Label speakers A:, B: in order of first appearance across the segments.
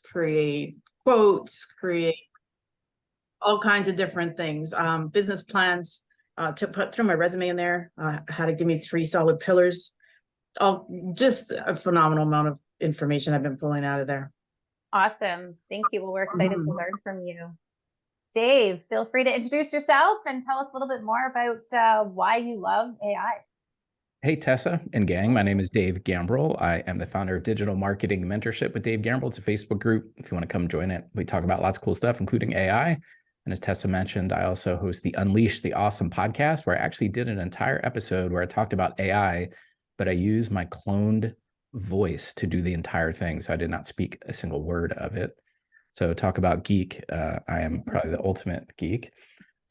A: create quotes, create all kinds of different things, business plans, to put through my resume in there, how to give me 3 solid pillars. All just a phenomenal amount of information I've been pulling out of there.
B: Awesome. Thank you. Well, we're excited to learn from you. Dave, feel free to introduce yourself and tell us a little bit more about why you love AI.
C: Hey, Tessa and gang. My name is Dave Gambrell. I am the founder of Digital Marketing Mentorship with Dave Gambrell. It's a Facebook group. If you want to come join it, we talk about lots of cool stuff, including AI. And as Tessa mentioned, I also host the Unleash the Awesome podcast, where I actually did an entire episode where I talked about AI, but I used my cloned voice to do the entire thing. So I did not speak a single word of it. So talk about geek. I am probably the ultimate geek.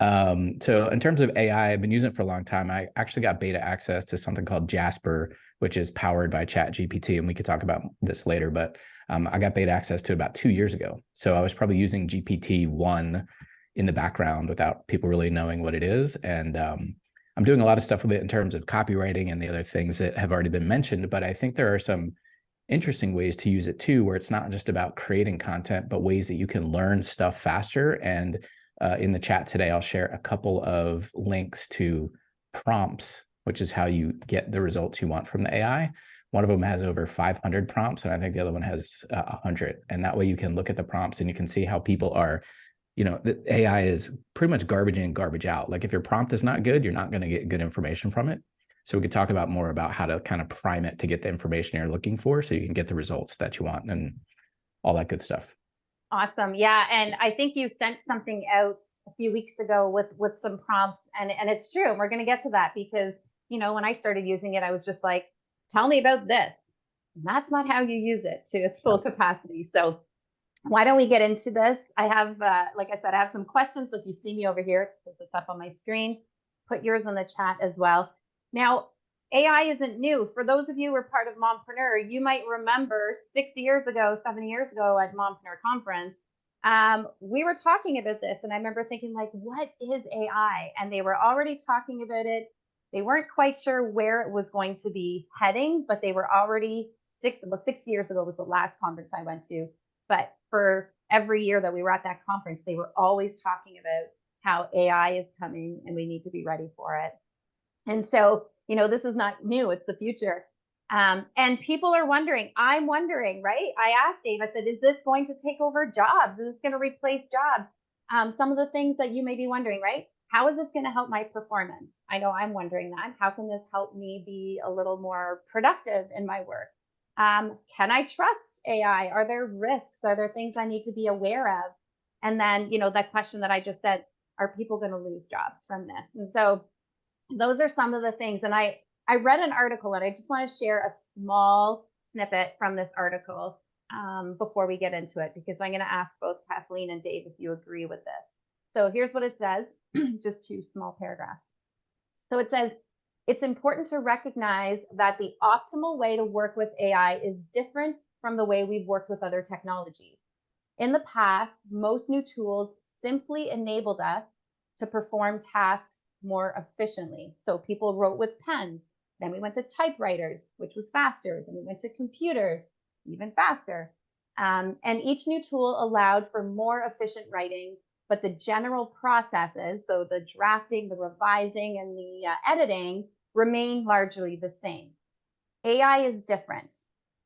C: So in terms of AI, I've been using it for a long time. I actually got beta access to something called Jasper, which is powered by ChatGPT. And we could talk about this later, but I got beta access to it about 2 years ago. So I was probably using GPT-1 in the background without people really knowing what it is. And I'm doing a lot of stuff with it in terms of copywriting and the other things that have already been mentioned. But I think there are some interesting ways to use it too, where it's not just about creating content, but ways that you can learn stuff faster. And in the chat today, I'll share a couple of links to prompts, which is how you get the results you want from the AI. One of them has over 500 prompts, and I think the other one has 100. And that way you can look at the prompts and you can see how people are, the AI is pretty much garbage in, garbage out. Like if your prompt is not good, you're not going to get good information from it. So we could talk about more about how to kind of prime it to get the information you're looking for so you can get the results that you want and all that good stuff.
B: Awesome. Yeah. And I think you sent something out a few weeks ago with some prompts, and it's true. And we're going to get to that because, when I started using it, I was just like, tell me about this. And that's not how you use it to its full capacity. So why don't we get into this? I have, like I said, I have some questions. So if you see me over here, it's up on my screen, put yours in the chat as well. Now, AI isn't new. For those of you who are part of Mompreneur, you might remember 7 years ago at Mompreneur Conference, we were talking about this. And I remember thinking like, what is AI? And they were already talking about it. They weren't quite sure where it was going to be heading, but they were already 6 years ago was the last conference I went to. But for every year that we were at that conference, they were always talking about how AI is coming and we need to be ready for it. And so, this is not new, it's the future. And people are wondering, I'm wondering, right? I asked Dave, I said, is this going to take over jobs? Is this going to replace jobs? Some of the things that you may be wondering, right? How is this going to help my performance? I know I'm wondering that. How can this help me be a little more productive in my work? Can I trust AI? Are there risks? Are there things I need to be aware of? And then, that question that I just said, are people going to lose jobs from this? And so those are some of the things. And I read an article, and I just want to share a small snippet from this article before we get into it, because I'm going to ask both Kathleen and Dave if you agree with this. So here's what it says, just 2 small paragraphs. So it says, it's important to recognize that the optimal way to work with AI is different from the way we've worked with other technologies. In the past, most new tools simply enabled us to perform tasks more efficiently. So people wrote with pens, then we went to typewriters, which was faster. Then we went to computers, even faster. And each new tool allowed for more efficient writing, but the general processes, so the drafting, the revising, and the editing remain largely the same. AI is different.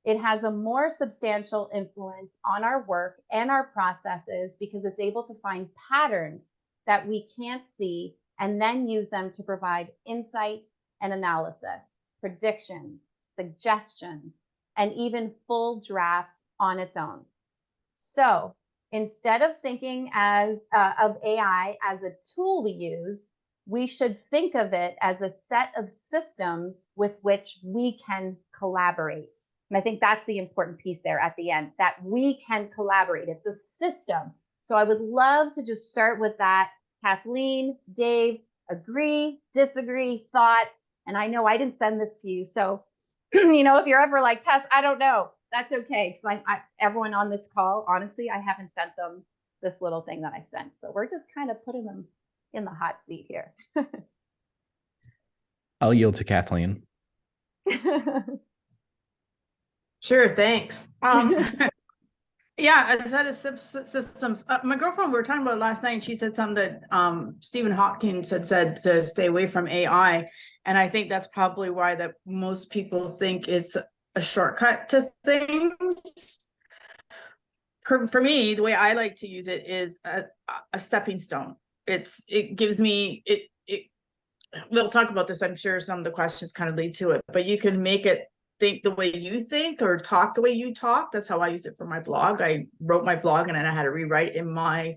B: It has a more substantial influence on our work and our processes because it's able to find patterns that we can't see and then use them to provide insight and analysis, prediction, suggestion, and even full drafts on its own. So instead of thinking of AI as a tool we use, we should think of it as a set of systems with which we can collaborate. And I think that's the important piece there at the end, that we can collaborate. It's a system. So I would love to just start with that. Kathleen, Dave, agree, disagree, thoughts. And I know I didn't send this to you. So, if you're ever like, Tess, I don't know, that's okay. Because everyone on this call, honestly, I haven't sent them this little thing that I sent. So we're just kind of putting them in the hot seat here.
C: I'll yield to Kathleen.
A: Sure, thanks. Yeah, a set of systems. My girlfriend, we were talking about it last night, and she said something that Stephen Hawking said to stay away from AI. And I think that's probably why that most people think it's a shortcut to things. For me, the way I like to use it is a stepping stone. It gives me it. We'll talk about this. I'm sure some of the questions kind of lead to it, but you can make it think the way you think or talk the way you talk. That's how I use it for my blog. I wrote my blog and then I had to rewrite in my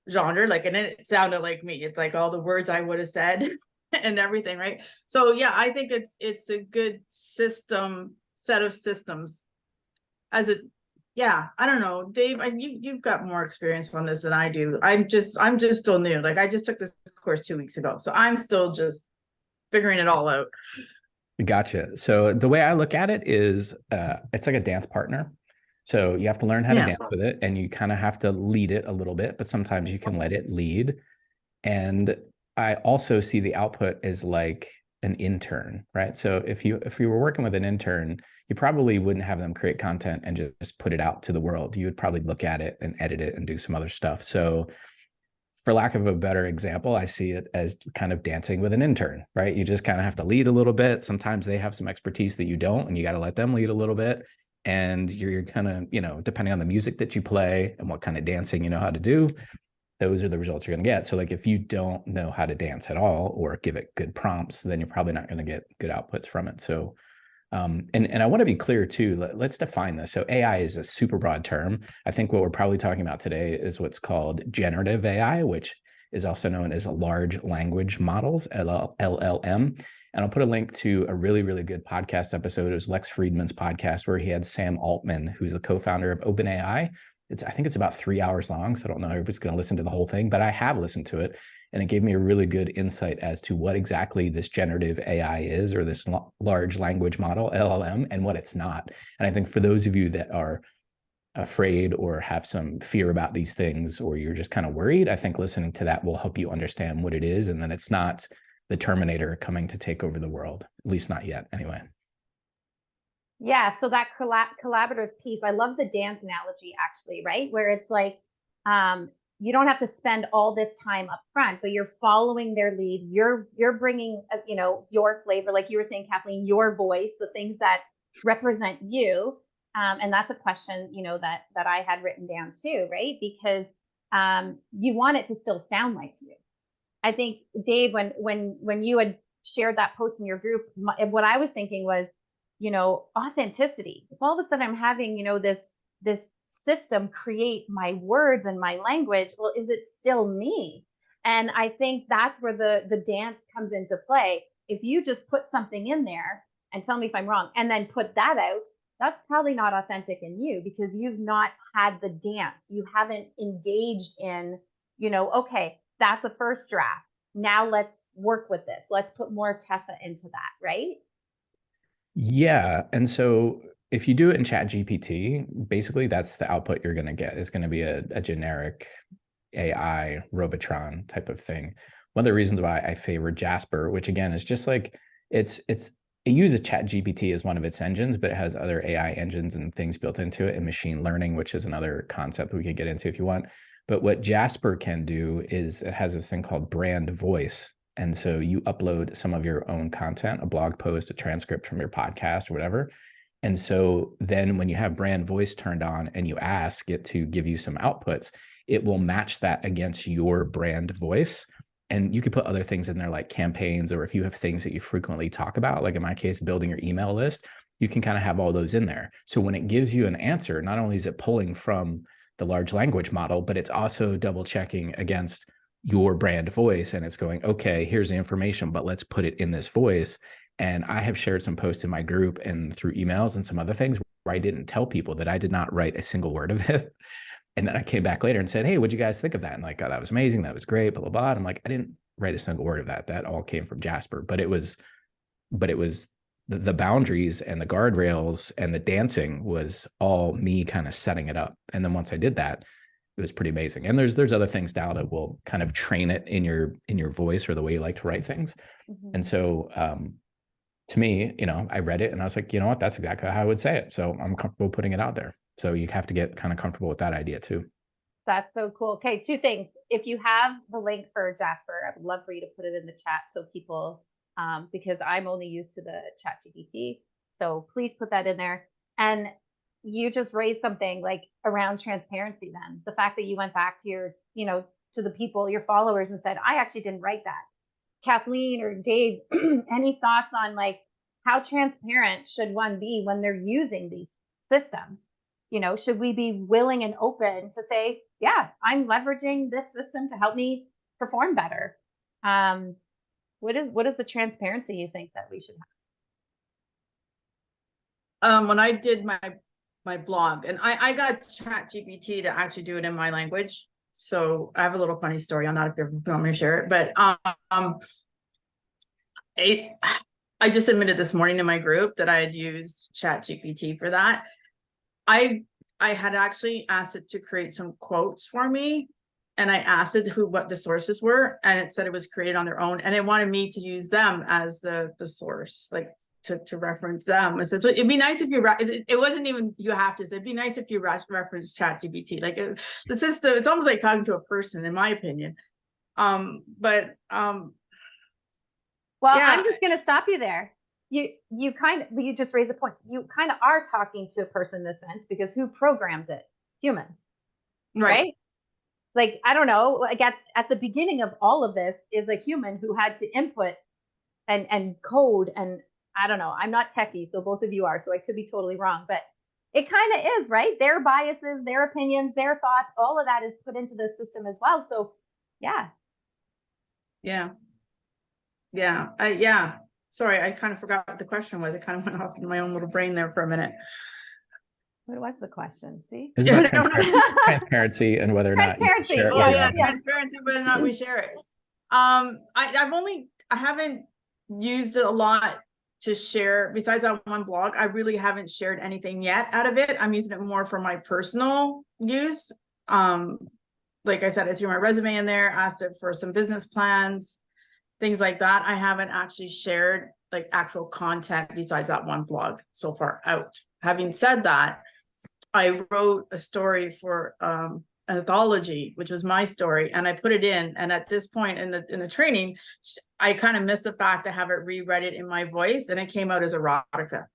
A: genre, like, and it sounded like me. It's like all the words I would have said and everything, right? So yeah, I think it's a good set of systems as a yeah, I don't know, Dave. You've got more experience on this than I do. I'm just still new. Like I just took this course 2 weeks ago, so I'm still just figuring it all out.
C: Gotcha. So the way I look at it is it's like a dance partner. So you have to learn how to dance with it, and you kind of have to lead it a little bit, but sometimes you can let it lead. And I also see the output as like an intern, right? So if you were working with an intern, you probably wouldn't have them create content and just put it out to the world. You would probably look at it and edit it and do some other stuff. So for lack of a better example, I see it as kind of dancing with an intern, right? You just kind of have to lead a little bit. Sometimes they have some expertise that you don't, and you got to let them lead a little bit. And you're kind of, depending on the music that you play and what kind of dancing you know how to do, those are the results you're going to get. So like if you don't know how to dance at all or give it good prompts, then you're probably not going to get good outputs from it. So and I want to be clear too, let's define this. So AI is a super broad term. I think what we're probably talking about today is what's called generative AI, which is also known as large language models, LLM. And I'll put a link to a really, really good podcast episode. It was Lex Friedman's podcast where he had Sam Altman, who's the co-founder of OpenAI. I think it's about 3 hours long, so I don't know if everybody's going to listen to the whole thing, but I have listened to it, and it gave me a really good insight as to what exactly this generative AI is, or this large language model, LLM, and what it's not. And I think for those of you that are afraid or have some fear about these things, or you're just kind of worried, I think listening to that will help you understand what it is, and then it's not the Terminator coming to take over the world, at least not yet, anyway.
B: Yeah, so that collaborative piece, I love the dance analogy actually, right? Where it's like, you don't have to spend all this time up front, but you're following their lead. You're bringing, your flavor, like you were saying, Kathleen, your voice, the things that represent you. And that's a question, that I had written down too, right? Because you want it to still sound like you. I think, Dave, when you had shared that post in your group, what I was thinking was, authenticity. If all of a sudden I'm having, this system create my words and my language, well, is it still me? And I think that's where the dance comes into play. If you just put something in there, and tell me if I'm wrong, and then put that out, that's probably not authentic in you, because you've not had the dance. You haven't engaged in, okay, that's a first draft. Now let's work with this. Let's put more Tessa into that, right?
C: Yeah. And so if you do it in ChatGPT, basically that's the output you're going to get. It's going to be a generic AI Robotron type of thing. One of the reasons why I favor Jasper, which again is just like it uses ChatGPT as one of its engines, but it has other AI engines and things built into it, and machine learning, which is another concept we could get into if you want. But what Jasper can do is it has this thing called brand voice. And so you upload some of your own content, a blog post, a transcript from your podcast or whatever. And so then when you have brand voice turned on and you ask it to give you some outputs, it will match that against your brand voice. And you could put other things in there like campaigns, or if you have things that you frequently talk about, like in my case, building your email list, you can kind of have all those in there. So when it gives you an answer, not only is it pulling from the large language model, but it's also double checking against your brand voice. And it's going, okay, here's the information, but let's put it in this voice. And I have shared some posts in my group and through emails and some other things where I didn't tell people that I did not write a single word of it. And then I came back later and said, hey, what'd you guys think of that? And like, oh, that was amazing. That was great, blah, blah, blah. And I'm like, I didn't write a single word of that. That all came from Jasper, but it was the boundaries and the guardrails and the dancing was all me kind of setting it up. And then once I did that, it was pretty amazing. And there's other things now that will kind of train it in your voice or the way you like to write things. Mm-hmm. And so to me, I read it and I was like, you know what, that's exactly how I would say it. So I'm comfortable putting it out there. So you have to get kind of comfortable with that idea too.
B: That's so cool. Okay, two things. If you have the link for Jasper, I would love for you to put it in the chat so people, because I'm only used to the chat GPT. So please put that in there. And you just raised something like around transparency then. The fact that you went back to your, to the people, your followers and said, I actually didn't write that. Kathleen or Dave, any thoughts on like how transparent should one be when they're using these systems? Should we be willing and open to say, yeah, I'm leveraging this system to help me perform better? What is the transparency you think that we should
A: have? When I did my blog, and I got ChatGPT to actually do it in my language. So I have a little funny story on that if you want me to share it. But I just admitted this morning in my group that I had used ChatGPT for that. I had actually asked it to create some quotes for me, and I asked it what the sources were, and it said it was created on their own, and it wanted me to use them as the source, like to reference them. I said, so it'd be nice if you it wasn't even you have to say, it'd be nice if you reference ChatGPT. Like the system, it's almost like talking to a person, in my opinion. Well,
B: yeah. I'm just going to stop you there. You just raised a point. You kind of are talking to a person in this sense, because who programs it? Humans, right? Like, I don't know, like at the beginning of all of this is a human who had to input and code. And I don't know, I'm not techie, so both of you are, so I could be totally wrong, but it kind of is, right? Their biases, their opinions, their thoughts, all of that is put into the system as well. So yeah.
A: Sorry, I kind of forgot what the question was. It kind of went off in my own little brain there for a minute.
B: What was the question? See?
C: It's about transparency and whether or not you share it.
A: Transparency, whether or not we share it. I haven't used it a lot to share. Besides that one blog, I really haven't shared anything yet out of it. I'm using it more for my personal use. Like I said, I threw my resume in there, asked it for some business plans, things like that. I haven't actually shared like actual content besides that one blog so far out. Having said that, I wrote a story for an anthology, which was my story, and I put it in. And at this point in the training, I kind of missed the fact to have it reread it in my voice, and it came out as erotica.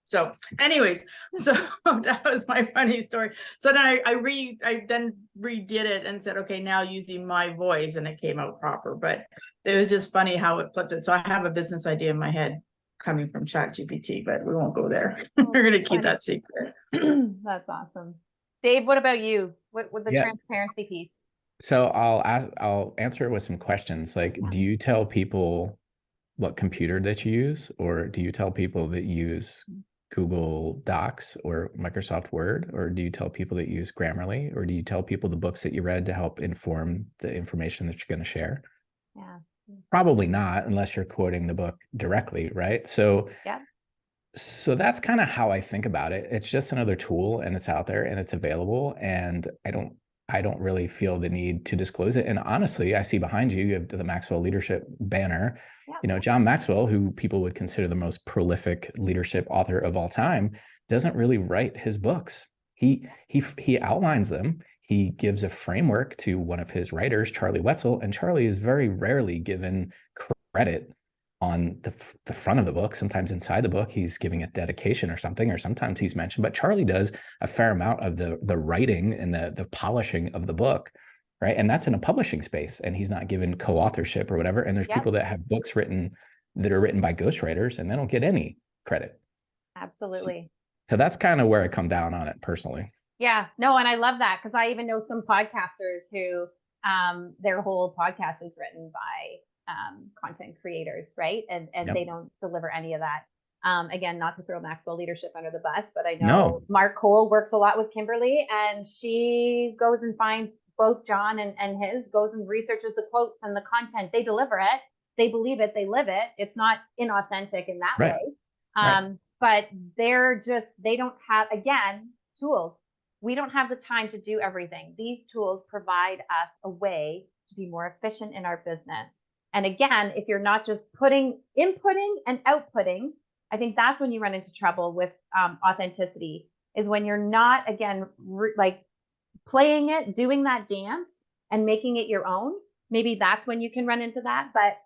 A: So anyways, so that was my funny story. So then I then redid it and said, okay, now using my voice, and it came out proper. But it was just funny how it flipped it. So I have a business idea in my head coming from ChatGPT, but we won't go there. We're going to keep that secret.
B: That's awesome. Dave, what about you? What the transparency piece?
C: So I'll answer it with some questions. Like, do you tell people what computer that you use, or do you tell people that you use Google Docs or Microsoft Word, or do you tell people that you use Grammarly, or do you tell people the books that you read to help inform the information that you're going to share?
B: Yeah.
C: Probably not, unless you're quoting the book directly, right? So so that's kind of how I think about it. It's just another tool, and it's out there and it's available, and I don't really feel the need to disclose it. And honestly, I see behind you, you have the Maxwell Leadership banner. John Maxwell, who people would consider the most prolific leadership author of all time, doesn't really write his books. He outlines them. He gives a framework to one of his writers, Charlie Wetzel, and Charlie is very rarely given credit on the front of the book. Sometimes inside the book, he's giving a dedication or something, or sometimes he's mentioned, but Charlie does a fair amount of the writing and the polishing of the book, right? And that's in a publishing space, and he's not given co-authorship or whatever. And there's people that have books that are written by ghostwriters, and they don't get any credit.
B: Absolutely.
C: So that's kind of where I come down on it personally.
B: Yeah, no, and I love that, because I even know some podcasters who their whole podcast is written by content creators, right? And they don't deliver any of that. Again, not to throw Maxwell Leadership under the bus, but I know Mark Cole works a lot with Kimberly, and she goes and finds both John and his, goes and researches the quotes and the content. They deliver it. They believe it. They live it. It's not inauthentic in that way. But they don't have, again, tools. We don't have the time to do everything. These tools provide us a way to be more efficient in our business. And again, if you're not just inputting and outputting, I think that's when you run into trouble with authenticity. is when you're not, again, like playing it, doing that dance and making it your own. Maybe that's when you can run into that. But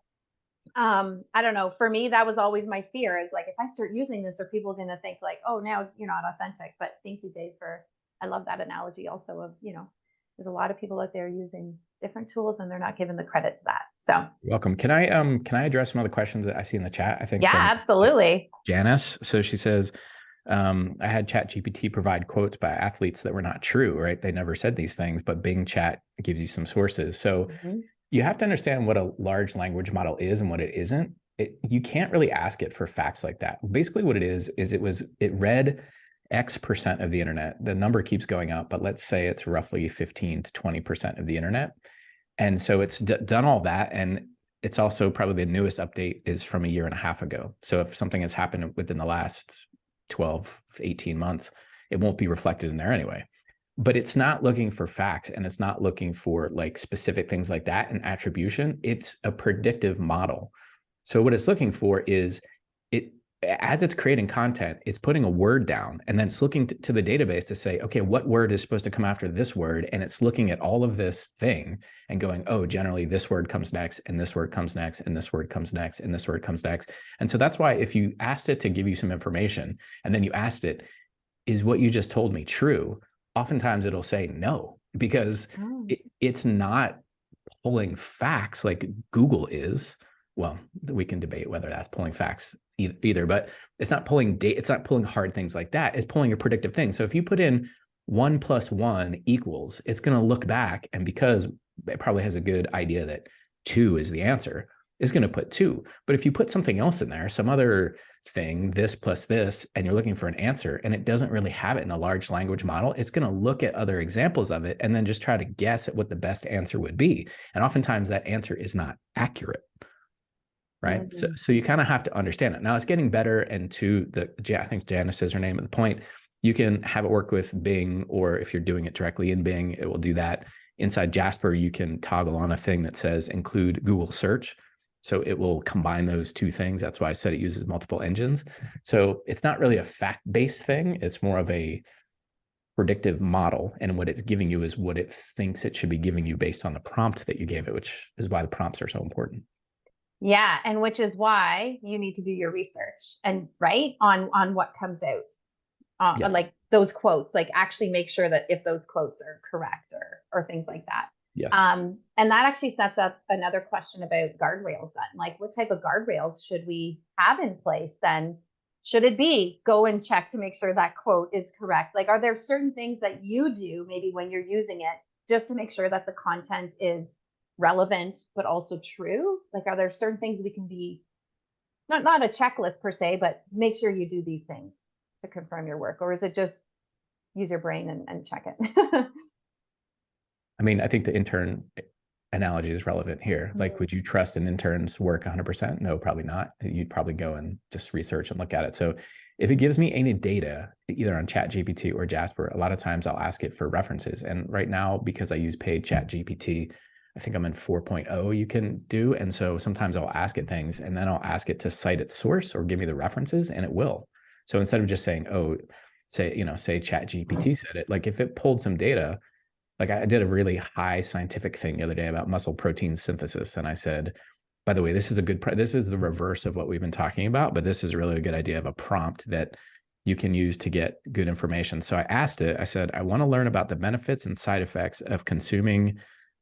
B: I don't know. For me, that was always my fear, is like, if I start using this, are people going to think like, oh, now you're not authentic? But thank you, Dave, I love that analogy also of, there's a lot of people out there using different tools and they're not given the credit to that. So
C: welcome. Can I address some of the questions that I see in the chat? I think
B: yeah,
C: from
B: absolutely.
C: Janice. So she says, I had ChatGPT provide quotes by athletes that were not true, right? They never said these things, but Bing Chat gives you some sources. So you have to understand what a large language model is and what it isn't. You can't really ask it for facts like that. Basically what it is it read X% of the internet. The number keeps going up, but let's say it's roughly 15 to 20% of the internet. And so it's done all that. And it's also probably the newest update is from a year and a half ago. So if something has happened within the last 12, 18 months, it won't be reflected in there anyway. But it's not looking for facts, and it's not looking for like specific things like that and attribution. It's a predictive model. So what it's looking for is as it's creating content, it's putting a word down, and then it's looking to the database to say, okay, what word is supposed to come after this word? And it's looking at all of this thing and going, oh, generally this word comes next, and this word comes next, and this word comes next, and this word comes next. And so that's why if you asked it to give you some information, and then you asked it, is what you just told me true? Oftentimes it'll say no, because it's not pulling facts like Google is. Well, we can debate whether that's pulling facts either, but it's not pulling data. It's not pulling hard things like that. It's pulling a predictive thing. So if you put in 1 + 1 =, it's going to look back, and because it probably has a good idea that 2 is the answer, is going to put 2. But if you put something else in there, some other thing, this plus this, and you're looking for an answer, and it doesn't really have it in a large language model, it's going to look at other examples of it and then just try to guess at what the best answer would be. And oftentimes that answer is not accurate. Right. So you kind of have to understand it. Now it's getting better. And I think Janice is her name at the point, you can have it work with Bing, or if you're doing it directly in Bing, it will do that. Inside Jasper, you can toggle on a thing that says include Google search. So it will combine those two things. That's why I said it uses multiple engines. So it's not really a fact-based thing. It's more of a predictive model. And what it's giving you is what it thinks it should be giving you based on the prompt that you gave it, which is why the prompts are so important.
B: Yeah, and which is why you need to do your research and on what comes out,
C: Yes.
B: like those quotes, like actually make sure that if those quotes are correct or things like that.
C: Yes.
B: And that actually sets up another question about guardrails then. Like, what type of guardrails should we have in place then? Should it be go and check to make sure that quote is correct? Like, are there certain things that you do maybe when you're using it just to make sure that the content is relevant but also true? Like, are there certain things we can be not a checklist per se, but make sure you do these things to confirm your work? Or is it just use your brain and check it?
C: I mean, I think the intern analogy is relevant here. Like, would you trust an intern's work 100%? No, probably not. You'd probably go and just research and look at it. So if it gives me any data, either on ChatGPT or Jasper, a lot of times I'll ask it for references. And right now, because I use paid ChatGPT, I think I'm in 4.0 you can do. And so sometimes I'll ask it things, and then I'll ask it to cite its source or give me the references, and it will. So instead of just saying, oh, say ChatGPT said it, like if it pulled some data, like I did a really high scientific thing the other day about muscle protein synthesis. And I said, by the way, this is this is the reverse of what we've been talking about, but this is really a good idea of a prompt that you can use to get good information. So I asked it, I said, I want to learn about the benefits and side effects of consuming,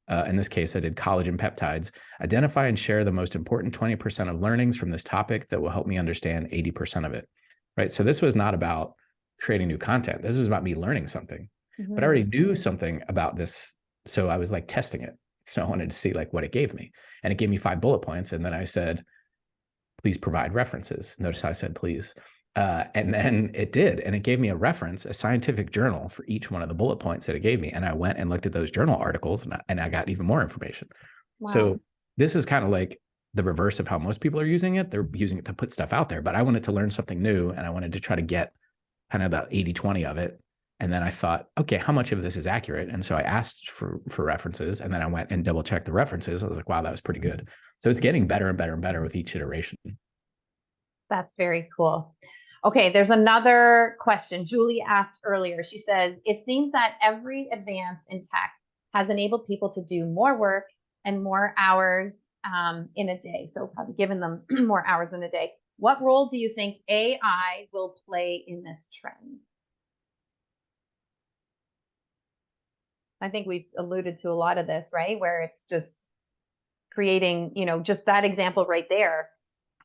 C: in this case, I did collagen peptides. Identify and share the most important 20% of learnings from this topic that will help me understand 80% of it, right? So this was not about creating new content. This was about me learning something. But I already knew something about this. So I was like testing it. So I wanted to see like what it gave me. And it gave me 5 bullet points. And then I said, please provide references. Notice I said, please. And then it did. And it gave me a reference, a scientific journal for each one of the bullet points that it gave me. And I went and looked at those journal articles, and I got even more information. Wow. So this is kind of like the reverse of how most people are using it. They're using it to put stuff out there. But I wanted to learn something new, and I wanted to try to get kind of the 80-20 of it. And then I thought, okay, how much of this is accurate? And so I asked for references, and then I went and double checked the references. I was like, wow, that was pretty good. So it's getting better and better and better with each iteration.
B: That's very cool. Okay, there's another question. Julie asked earlier. She says, it seems that every advance in tech has enabled people to do more work and more hours in a day. So probably given them more hours in a day. What role do you think AI will play in this trend? I think we've alluded to a lot of this, right? Where it's just creating, just that example right there.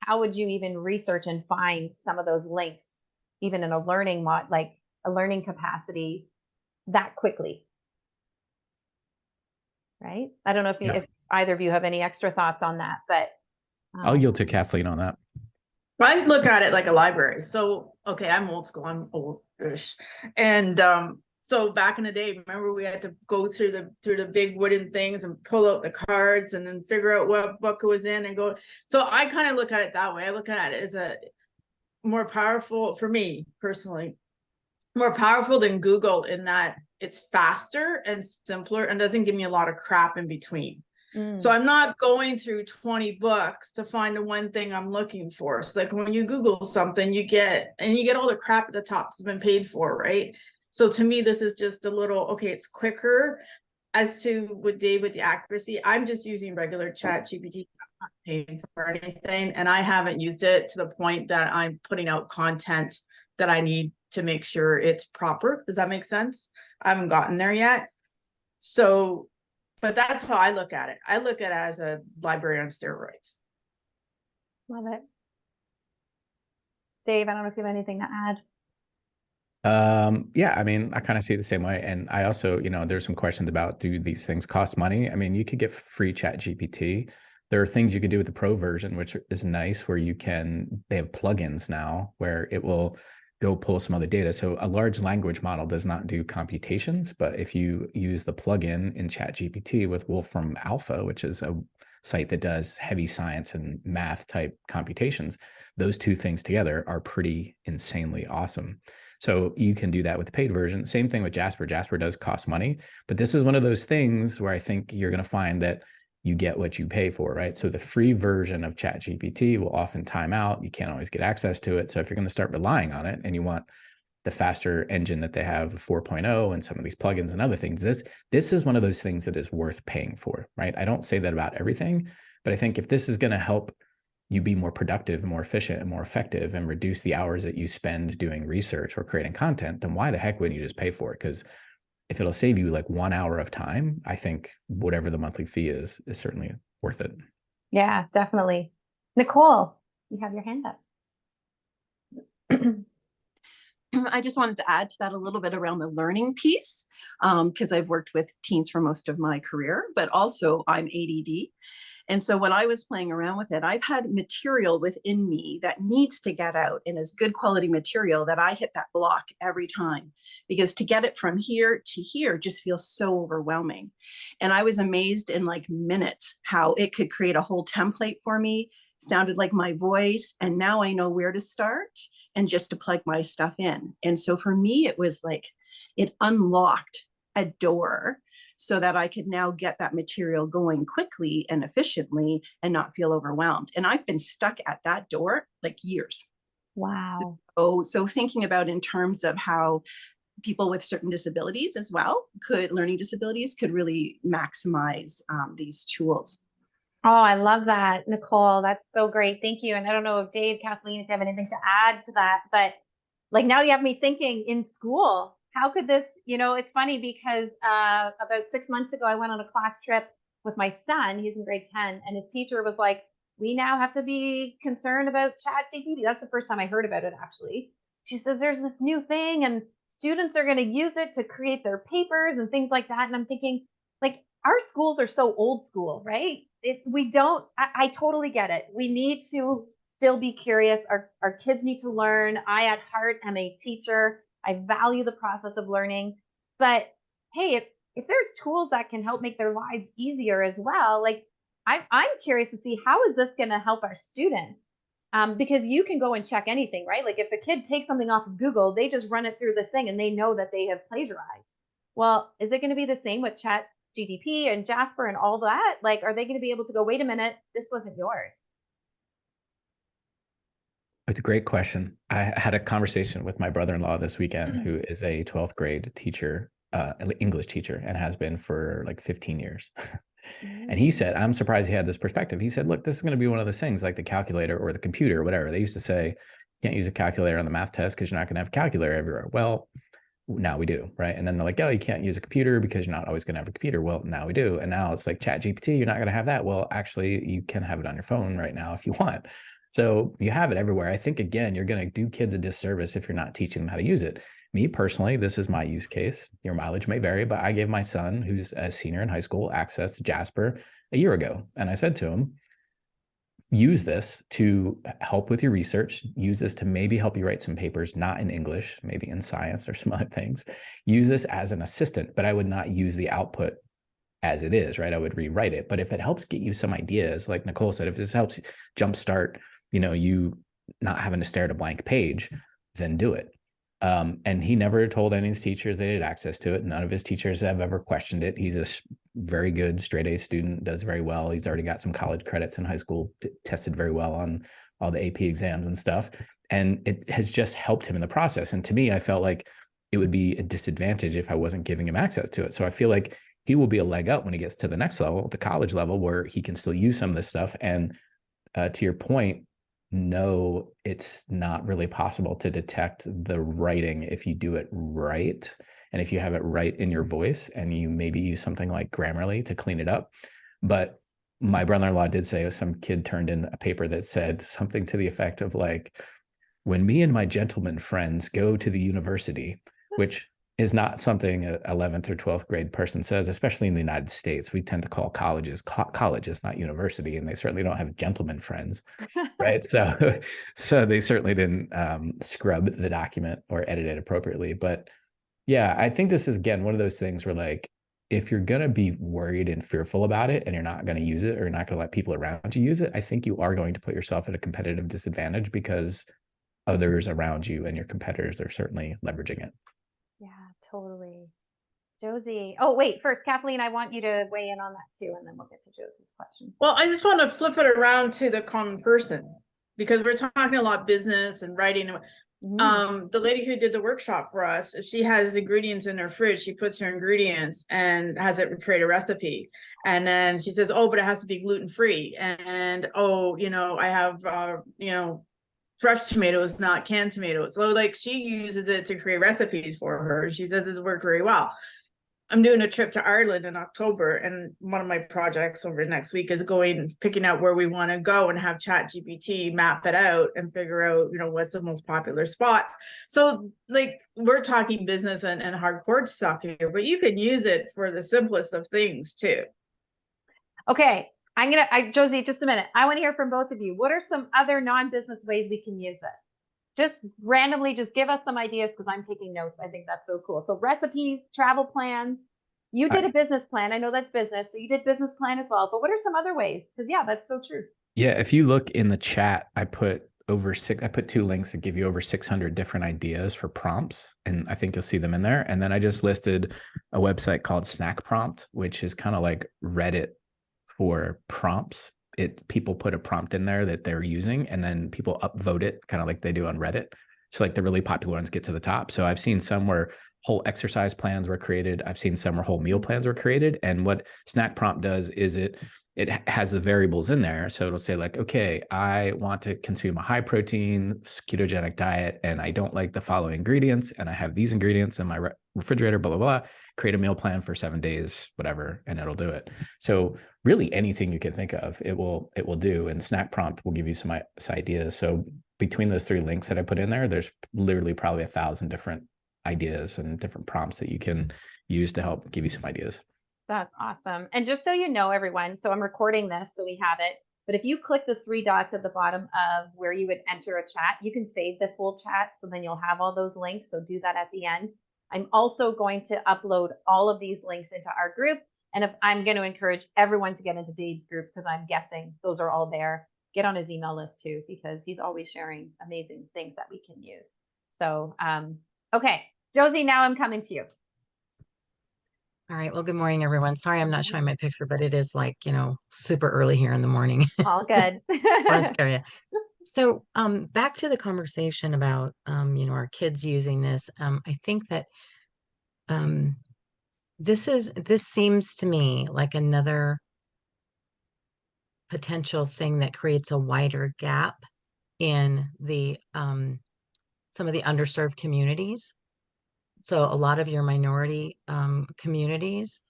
B: How would you even research and find some of those links, even in a learning like a learning capacity, that quickly? Right? I don't know if either of you have any extra thoughts on that, but
C: I'll yield to Kathleen on that.
A: I look at it like a library. So, okay, I'm old school. I'm old-ish. And so back in the day, remember we had to go through the big wooden things and pull out the cards and then figure out what book it was in and go. So I kind of look at it that way. I look at it as a more powerful, for me personally, more powerful than Google in that it's faster and simpler and doesn't give me a lot of crap in between. So I'm not going through 20 books to find the one thing I'm looking for. So like when you Google something, you get all the crap at the top that's been paid for, right? So to me, this is just a little, okay, it's quicker. As to with Dave, with the accuracy, I'm just using regular Chat GPT. I'm not paying for anything. And I haven't used it to the point that I'm putting out content that I need to make sure it's proper. Does that make sense? I haven't gotten there yet. So, but that's how I look at it. I look at it as a library on steroids.
B: Love it. Dave, I don't know if you have anything to add.
C: Yeah, I mean, I kind of see it the same way. And I also, there's some questions about, do these things cost money? I mean, you could get free Chat GPT. There are things you could do with the pro version, which is nice, where they have plugins now where it will go pull some other data. So a large language model does not do computations, but if you use the plugin in Chat GPT with Wolfram Alpha, which is a site that does heavy science and math type computations, those two things together are pretty insanely awesome. So you can do that with the paid version. Same thing with Jasper. Jasper does cost money, but this is one of those things where I think you're going to find that you get what you pay for, right? So the free version of ChatGPT will often time out. You can't always get access to it. So if you're going to start relying on it and you want the faster engine that they have, 4.0, and some of these plugins and other things, this is one of those things that is worth paying for, right? I don't say that about everything, but I think if this is going to help you be more productive, more efficient, and more effective, and reduce the hours that you spend doing research or creating content, then why the heck wouldn't you just pay for it? Because if it'll save you like 1 hour of time, I think whatever the monthly fee is certainly worth it.
B: Yeah, definitely. Nicole, you have your hand up.
D: I just wanted to add to that a little bit around the learning piece, because I've worked with teens for most of my career, but also I'm ADD. And so when I was playing around with it, I've had material within me that needs to get out and is good quality material that I hit that block every time, because to get it from here to here just feels so overwhelming. And I was amazed in like minutes how it could create a whole template for me, sounded like my voice. And now I know where to start and just to plug my stuff in. And so for me, it was like, it unlocked a door so that I could now get that material going quickly and efficiently and not feel overwhelmed. And I've been stuck at that door like years.
B: Wow.
D: So thinking about in terms of how people with certain disabilities as well, learning disabilities could really maximize these tools.
B: Oh, I love that, Nicole. That's so great. Thank you. And I don't know if Dave, Kathleen, if you have anything to add to that, but like now you have me thinking in school, how could this, it's funny because about 6 months ago, I went on a class trip with my son. He's in grade 10, and his teacher was like, we now have to be concerned about ChatGPT. That's the first time I heard about it, actually. She says, there's this new thing and students are going to use it to create their papers and things like that. And I'm thinking, like, our schools are so old school, right? I totally get it. We need to still be curious. Our kids need to learn. I, at heart, am a teacher. I value the process of learning. But hey, if there's tools that can help make their lives easier as well, like I'm curious to see how is this going to help our students? Because you can go and check anything, right? Like if a kid takes something off of Google, they just run it through this thing and they know that they have plagiarized. Well, is it going to be the same with ChatGPT and Jasper and all that? Like, are they going to be able to go, wait a minute, this wasn't yours?
C: It's a great question. I had a conversation with my brother-in-law this weekend, who is a 12th grade teacher, English teacher, and has been for like 15 years. And he said, I'm surprised he had this perspective. He said, look, this is going to be one of those things like the calculator or the computer or whatever. They used to say, you can't use a calculator on the math test because you're not going to have a calculator everywhere. Well, now we do, right? And then they're like, oh, you can't use a computer because you're not always going to have a computer. Well, now we do. And now it's like Chat GPT, you're not going to have that. Well, actually, you can have it on your phone right now if you want. So you have it everywhere. I think, again, you're going to do kids a disservice if you're not teaching them how to use it. Me personally, this is my use case. Your mileage may vary, but I gave my son, who's a senior in high school, access to Jasper a year ago. And I said to him, use this to help with your research. Use this to maybe help you write some papers, not in English, maybe in science or some other things. Use this as an assistant, but I would not use the output as it is, right? I would rewrite it. But if it helps get you some ideas, like Nicole said, if this helps jumpstart, you not having to stare at a blank page, then do it. And he never told any of his teachers they had access to it. None of his teachers have ever questioned it. He's a very good straight A student, does very well. He's already got some college credits in high school, tested very well on all the AP exams and stuff. And it has just helped him in the process. And to me, I felt like it would be a disadvantage if I wasn't giving him access to it. So I feel like he will be a leg up when he gets to the next level, the college level, where he can still use some of this stuff. And to your point, no, it's not really possible to detect the writing if you do it right. And if you have it right in your voice and you maybe use something like Grammarly to clean it up. But my brother-in-law did say some kid turned in a paper that said something to the effect of like, when me and my gentleman friends go to the university, which is not something an 11th or 12th grade person says, especially in the United States. We tend to call colleges, not university, and they certainly don't have gentleman friends, right? So they certainly didn't scrub the document or edit it appropriately. But yeah, I think this is, again, one of those things where like, if you're going to be worried and fearful about it and you're not going to use it or you're not going to let people around you use it, I think you are going to put yourself at a competitive disadvantage because others around you and your competitors are certainly leveraging it.
B: Yeah, totally. Josie. Oh, wait, first, Kathleen, I want you to weigh in on that too, and then we'll get to Josie's question.
A: Well, I just want to flip it around to the common person because we're talking a lot business and writing. The lady who did the workshop for us, if she has ingredients in her fridge, she puts her ingredients and has it create a recipe. And then she says, oh, but it has to be gluten-free. And, oh, I have, fresh tomatoes, not canned tomatoes. So like she uses it to create recipes for her. She says it's worked very well. I'm doing a trip to Ireland in October, and one of my projects over next week is picking out where we want to go and have Chat GPT map it out and figure out, what's the most popular spots. So like we're talking business and hardcore stuff here, but you can use it for the simplest of things too.
B: Okay. Josie, just a minute. I want to hear from both of you. What are some other non-business ways we can use this? Just randomly, just give us some ideas because I'm taking notes. I think that's so cool. So recipes, travel plans. You did a business plan. I know that's business. So you did business plan as well. But what are some other ways? Because yeah, that's so true.
C: Yeah, if you look in the chat, I put 2 links that give you over 600 different ideas for prompts. And I think you'll see them in there. And then I just listed a website called Snack Prompt, which is kind of like Reddit for prompts. People put a prompt in there that they're using, and then people upvote it kind of like they do on Reddit. So like the really popular ones get to the top. So I've seen some where whole exercise plans were created. I've seen some where whole meal plans were created. And what Snack Prompt does is it has the variables in there. So it'll say like, okay, I want to consume a high protein ketogenic diet, and I don't like the following ingredients, and I have these ingredients in my refrigerator, blah, blah, blah. Create a meal plan for 7 days, whatever, and it'll do it. So really anything you can think of, it will do. And Snack Prompt will give you some ideas. So between those 3 links that I put in there, there's literally probably 1,000 different ideas and different prompts that you can use to help give you some ideas.
B: That's awesome. And just so you know, everyone, so I'm recording this, so we have it. But if you click the 3 dots at the bottom of where you would enter a chat, you can save this whole chat. So then you'll have all those links. So do that at the end. I'm also going to upload all of these links into our group. And if I'm going to encourage everyone to get into Dave's group, because I'm guessing those are all there. Get on his email list too, because he's always sharing amazing things that we can use. So, okay, Josie, now I'm coming to you.
E: All right. Well, good morning, everyone. Sorry, I'm not showing my picture, but it is like, super early here in the morning.
B: All good.
E: So back to the conversation about our kids using this. I think that this seems to me like another potential thing that creates a wider gap in the some of the underserved communities. So a lot of your minority communities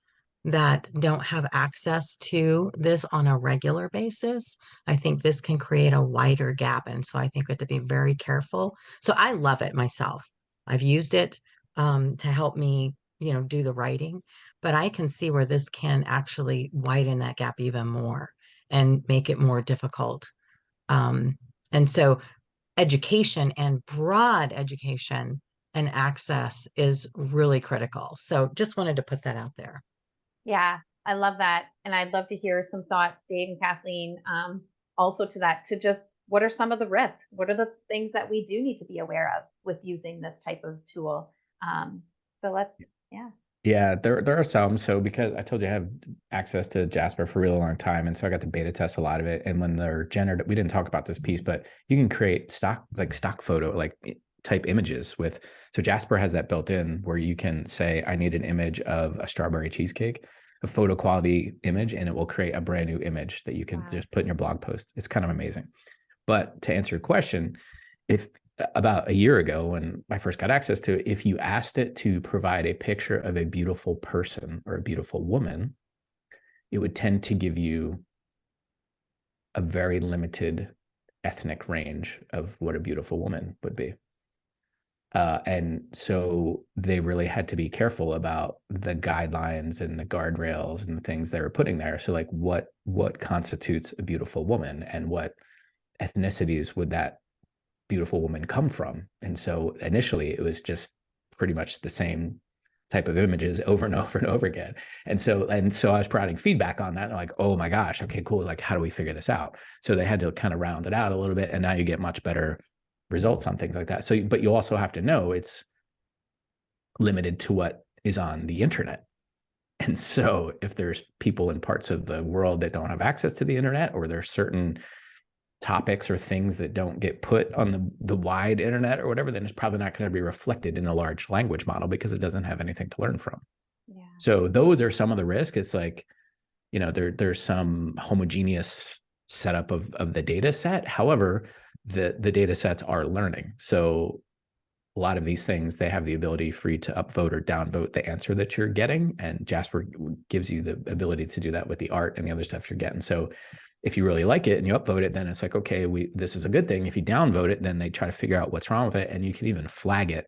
E: that don't have access to this on a regular basis, I think this can create a wider gap. And so I think we have to be very careful. So I love it myself. I've used it to help me, do the writing, but I can see where this can actually widen that gap even more and make it more difficult. And so education and broad education and access is really critical. So just wanted to put that out there.
B: Yeah, I love that. And I'd love to hear some thoughts, Dave and Kathleen, also to that, to just what are some of the risks? What are the things that we do need to be aware of with using this type of tool? So let's, yeah.
C: Yeah, there are some. So because I told you I have access to Jasper for a really long time, and so I got to beta test a lot of it. And when they're generative, we didn't talk about this piece, but you can create stock photo, like type images with. So Jasper has that built in where you can say, I need an image of a strawberry cheesecake, a photo quality image, and it will create a brand new image that you can just put in your blog post. It's kind of amazing. But to answer your question, if about a year ago when I first got access to it, if you asked it to provide a picture of a beautiful person or a beautiful woman, it would tend to give you a very limited ethnic range of what a beautiful woman would be. And so they really had to be careful about the guidelines and the guardrails and the things they were putting there. So like what constitutes a beautiful woman and what ethnicities would that beautiful woman come from? And so initially it was just pretty much the same type of images over and over and over again. And so I was providing feedback on that. And like, oh my gosh, okay, cool. Like, how do we figure this out? So they had to kind of round it out a little bit. And now you get much better results on things like that. So, but you also have to know it's limited to what is on the internet. And so if there's people in parts of the world that don't have access to the internet, or there's certain topics or things that don't get put on the wide internet or whatever, then it's probably not going to be reflected in a large language model because it doesn't have anything to learn from. Yeah. So those are some of the risk. It's like, there's some homogeneous setup of the data set. However, the data sets are learning. So a lot of these things, they have the ability for you to upvote or downvote the answer that you're getting. And Jasper gives you the ability to do that with the art and the other stuff you're getting. So if you really like it and you upvote it, then it's like, okay, this is a good thing. If you downvote it, then they try to figure out what's wrong with it. And you can even flag it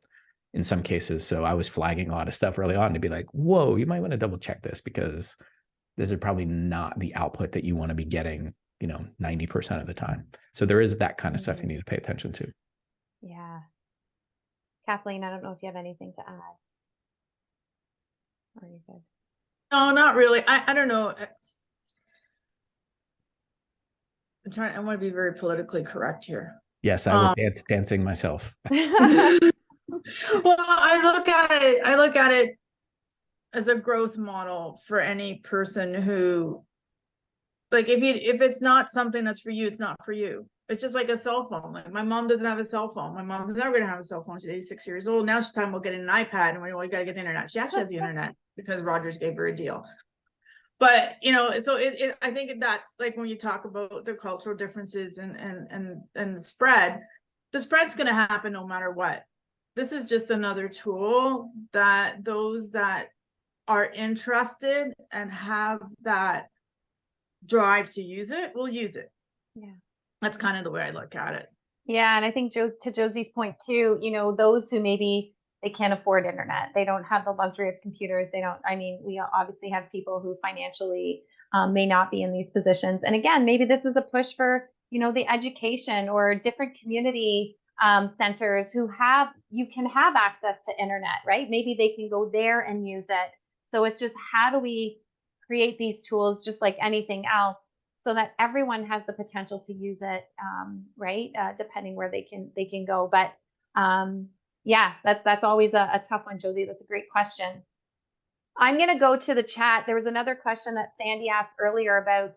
C: in some cases. So I was flagging a lot of stuff early on to be like, whoa, you might want to double check this because this is probably not the output that you want to be getting, 90% of the time. So there is that kind of stuff you need to pay attention to.
B: Yeah. Kathleen, I don't know if you have anything to add. Or are you good?
A: No, not really. I don't know. I want to be very politically correct here.
C: Yes, I was dancing myself.
A: Well, I look at it as a growth model for any person who, like, if it's not something that's for you, it's not for you. It's just like a cell phone. Like, my mom doesn't have a cell phone. My mom's never gonna have a cell phone. She's 86 years old. Now she's talking about getting an iPad, and we gotta get the internet. She actually has the internet because Rogers gave her a deal. But so I think that's like when you talk about the cultural differences and the spread's going to happen no matter what. This is just another tool that those that are interested and have that drive to use it will use it. Yeah, that's kind of the way I look at it.
B: Yeah, and I think to Josie's point too, those who maybe they can't afford internet, they don't have the luxury of computers. We obviously have people who financially may not be in these positions. And again, maybe this is a push for, the education or different community centers you can have access to internet, right? Maybe they can go there and use it. So it's just, how do we create these tools just like anything else, so that everyone has the potential to use it, right? Depending where they can go. But yeah, that's always a tough one, Josie. That's a great question. I'm going to go to the chat. There was another question that Sandy asked earlier about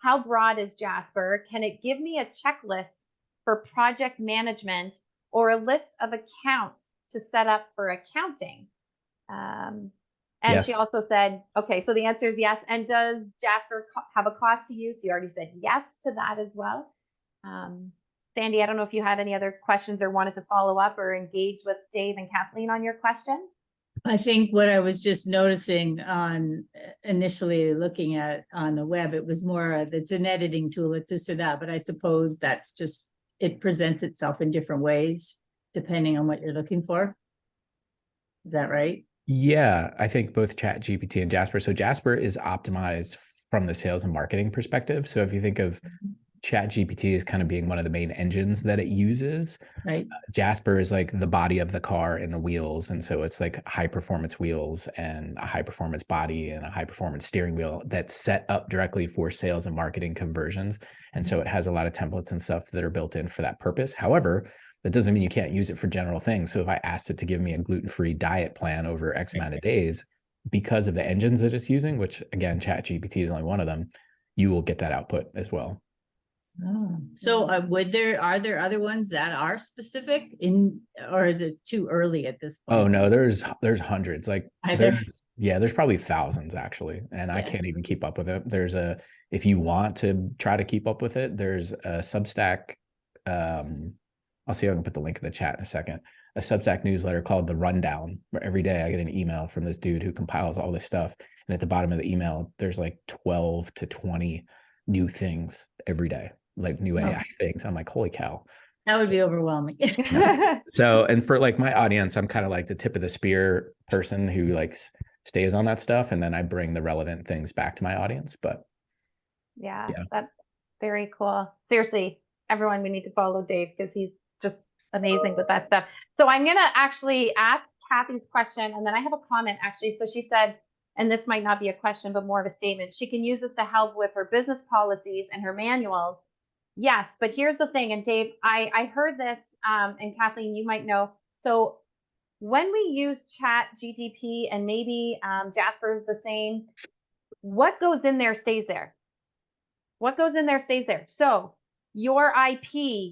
B: how broad is Jasper? Can it give me a checklist for project management or a list of accounts to set up for accounting? And she
C: Yes.
B: also said, okay, so the answer is yes. And does Jasper have a cost to use? You already said yes to that as well. Sandy, I don't know if you had any other questions or wanted to follow up or engage with Dave and Kathleen on your question.
F: I think what I was just noticing on initially looking at on the web, it was more it's an editing tool, it's this or that, but I suppose that's just, it presents itself in different ways depending on what you're looking for. Is that right?
C: Yeah, I think both ChatGPT and Jasper. So Jasper is optimized from the sales and marketing perspective. So if you think of ChatGPT as kind of being one of the main engines that it uses,
F: Right.
C: Jasper is like the body of the car and the wheels. And so it's like high performance wheels and a high performance body and a high performance steering wheel that's set up directly for sales and marketing conversions. And so it has a lot of templates and stuff that are built in for that purpose. However, that doesn't mean you can't use it for general things. So if I asked it to give me a gluten-free diet plan over X amount of days, because of the engines that it's using, which again, ChatGPT is only one of them, you will get that output as well.
F: Oh, so are there other ones that are specific in, or is it too early at this point?
C: Oh no, there's hundreds. Like
F: Either.
C: there's probably thousands actually, and I
F: Yeah.
C: can't even keep up with it. If you want to try to keep up with it, there's a Substack. I'll see if I can put the link in the chat in a second. A Substack newsletter called The Rundown, where every day I get an email from this dude who compiles all this stuff. And at the bottom of the email, there's like 12 to 20 new things every day, like new AI things. I'm like, holy cow.
F: That would be overwhelming.
C: So, and for like my audience, I'm kind of like the tip of the spear person who like stays on that stuff. And then I bring the relevant things back to my audience. But
B: Yeah, that's very cool. Seriously, everyone, we need to follow Dave because he's just amazing with that stuff. So I'm going to actually ask Kathy's question, and then I have a comment actually. So she said, and this might not be a question, but more of a statement, she can use this to help with her business policies and her manuals. Yes, but here's the thing, and Dave, I heard this, and Kathleen, you might know. So when we use Chat GTP and maybe Jasper's the same, what goes in there stays there. What goes in there stays there. So your IP,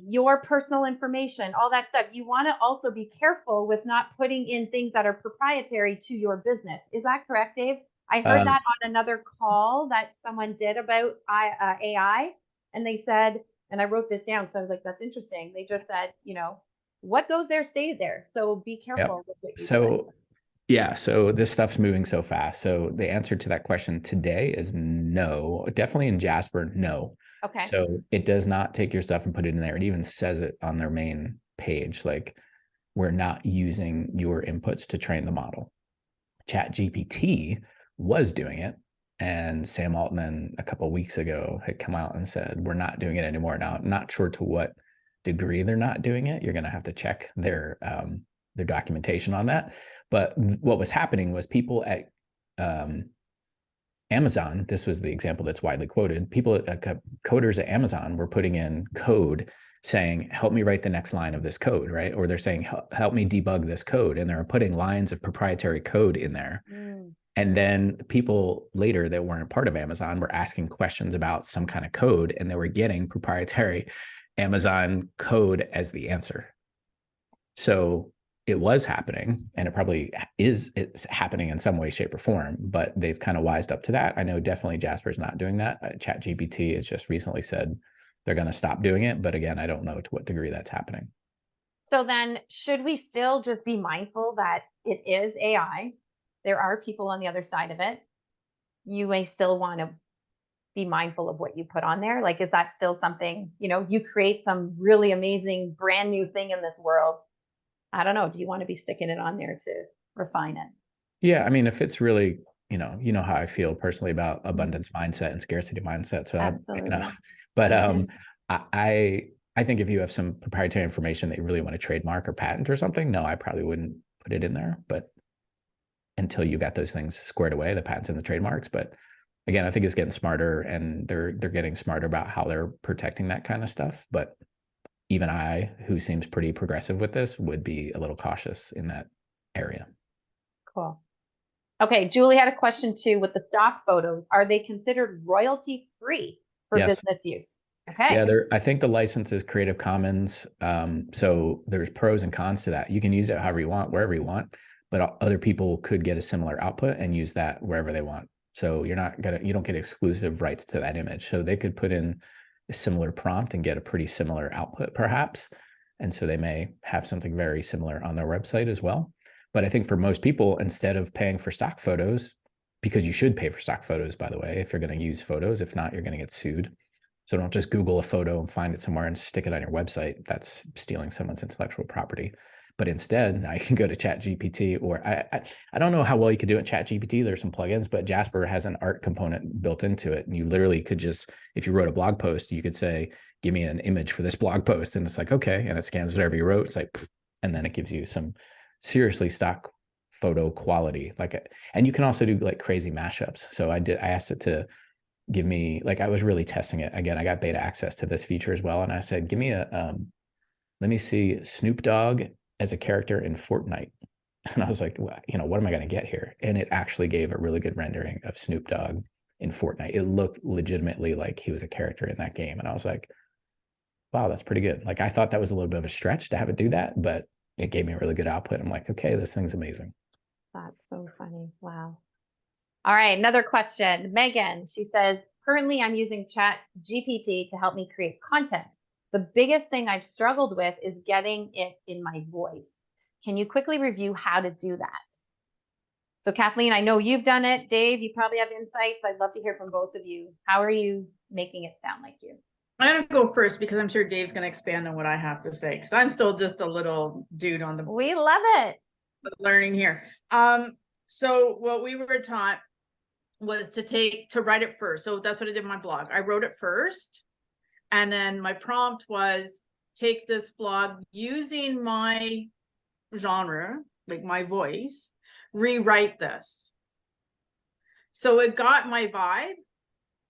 B: your personal information, all that stuff, you want to also be careful with not putting in things that are proprietary to your business. Is that correct, Dave? I heard that on another call that someone did about AI, and they said, and I wrote this down, so I was like, that's interesting. They just said, what goes there stays there. So be careful with what you do.
C: Yeah, so this stuff's moving so fast. So the answer to that question today is no. Definitely in Jasper, no.
B: Okay.
C: So it does not take your stuff and put it in there. It even says it on their main page, like we're not using your inputs to train the model. ChatGPT was doing it, and Sam Altman a couple of weeks ago had come out and said we're not doing it anymore. Now, I'm not sure to what degree they're not doing it. You're going to have to check their documentation on that. But what was happening was people at Amazon, this was the example that's widely quoted, coders at Amazon were putting in code saying, help me write the next line of this code, right? Or they're saying, help me debug this code. And they're putting lines of proprietary code in there. And then people later that weren't part of Amazon were asking questions about some kind of code, and they were getting proprietary Amazon code as the answer. So it was happening, and it probably it's happening in some way, shape, or form, but they've kind of wised up to that. I know definitely Jasper's not doing that. ChatGPT has just recently said they're going to stop doing it. But again, I don't know to what degree that's happening.
B: So then should we still just be mindful that it is AI? There are people on the other side of it. You may still want to be mindful of what you put on there. Like, is that still something, you create some really amazing brand new thing in this world? I don't know. Do you want to be sticking it on there to refine it?
C: Yeah. I mean, if it's really, you know how I feel personally about abundance mindset and scarcity mindset. So I think if you have some proprietary information that you really want to trademark or patent or something, no, I probably wouldn't put it in there. But until you got those things squared away, the patents and the trademarks. But again, I think it's getting smarter, and they're getting smarter about how they're protecting that kind of stuff. But even I, who seems pretty progressive with this, would be a little cautious in that area.
B: Cool. Okay, Julie had a question too with the stock photos. Are they considered royalty free for business use? Okay.
C: Yeah, I think the license is Creative Commons. So there's pros and cons to that. You can use it however you want, wherever you want, but other people could get a similar output and use that wherever they want. So you don't get exclusive rights to that image. So they could put in a similar prompt and get a pretty similar output, perhaps. And so they may have something very similar on their website as well. But I think for most people, instead of paying for stock photos, because you should pay for stock photos, by the way, if you're going to use photos, if not, you're going to get sued. So don't just Google a photo and find it somewhere and stick it on your website. That's stealing someone's intellectual property. But instead, now you can go to ChatGPT, or I don't know how well you could do it in ChatGPT. There's some plugins, but Jasper has an art component built into it. And you literally could just, if you wrote a blog post, you could say, give me an image for this blog post. And it's like, okay. And it scans whatever you wrote. It's like, and then it gives you some seriously stock photo quality. And you can also do like crazy mashups. So I asked it to give me, like, I was really testing it. Again, I got beta access to this feature as well. And I said, give me let me see Snoop Dogg as a character in Fortnite. And I was like, well, what am I going to get here? And it actually gave a really good rendering of Snoop Dogg in Fortnite. It looked legitimately like he was a character in that game. And I was like, wow, that's pretty good. Like, I thought that was a little bit of a stretch to have it do that, but it gave me a really good output. I'm like, okay, this thing's amazing.
B: That's so funny. Wow. All right, another question. Megan, she says, currently I'm using Chat GPT to help me create content. The biggest thing I've struggled with is getting it in my voice. Can you quickly review how to do that? So Kathleen, I know you've done it. Dave, you probably have insights. I'd love to hear from both of you. How are you making it sound like you?
A: I'm going to go first because I'm sure Dave's going to expand on what I have to say, because I'm still just a little dude on the
B: We love it.
A: learning here. So what we were taught was to write it first. So that's what I did in my blog. I wrote it first. And then my prompt was, take this blog using my genre, like my voice, rewrite this. So it got my vibe,